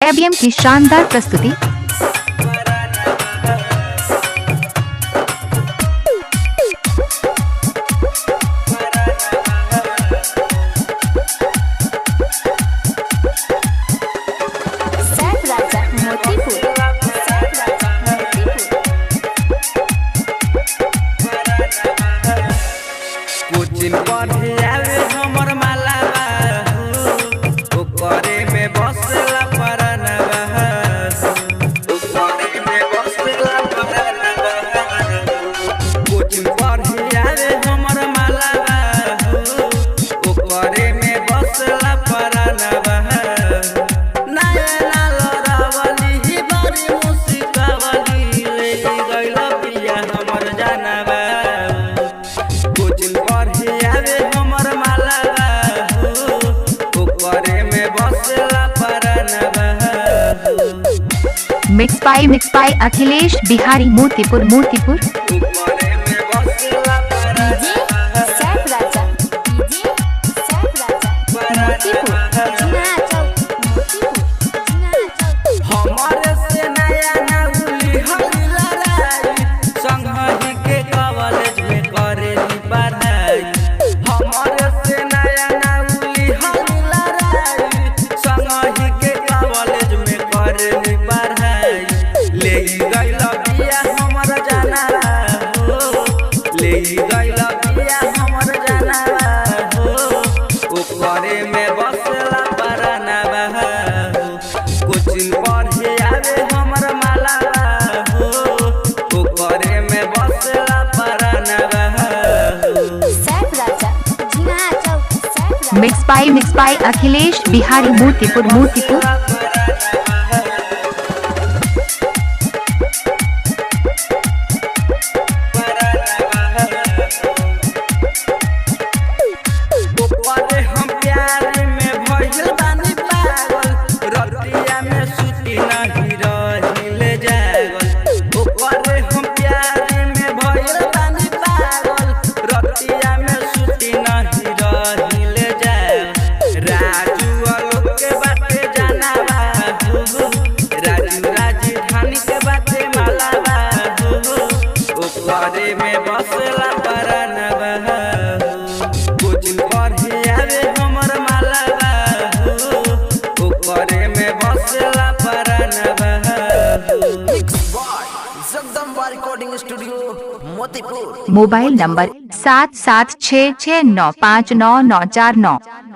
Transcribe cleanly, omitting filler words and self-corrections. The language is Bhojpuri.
एबीएम की शानदार प्रस्तुति। कोचिन पढ़े आवे हमर मालावा ओकरे में बसला परनवा ओकरे में बसला परनवा कोचिन पढ़े आवे हमर मालावा ओकरे में बसला परनवा नयना लरावली ही बड़ी मुस्कावली ले गइल पिया हमर जानवा कोचिन पढ़े आवे हमर मालावा ओकरे में बसला परनवा मिक्स बाय अखिलेश बिहारी मोतीपुर। ओकरे में बसला हमारे से नया नौली हल्ला राई संगही के कॉलेज में करेली पढ़ाई हमारे से नया नौली हल्ला राई संगही के कॉलेज में करेली पढ़ाई ले गइल बिया हमर जानवा हो ले गइल बिया हमर जानवा हो ओकरे में बसला परनवा कोचिन पढ़े आवे हमर मालावा हो ओकरे में बसला परनवा मिक्स बाय अखिलेश बिहारी मोतीपुर। ओकरे हम प्यार में भइल बानी पागल रतिया में सुती नहीं रहिले जागल ओकरे हम प्यार में भइल बानी पागल रतिया में सुती नहीं रहिले जागल राजू आलोक के बाटे जानवा हो राजू राजधानी के बाटे मालावा हो ओकरे में बसला परनवा कोचिन पढ़े आवे हमर मालावा हो ओकरे में बसला परनवा Jagdamba recording studio Motipur. Mobile number 7766959949।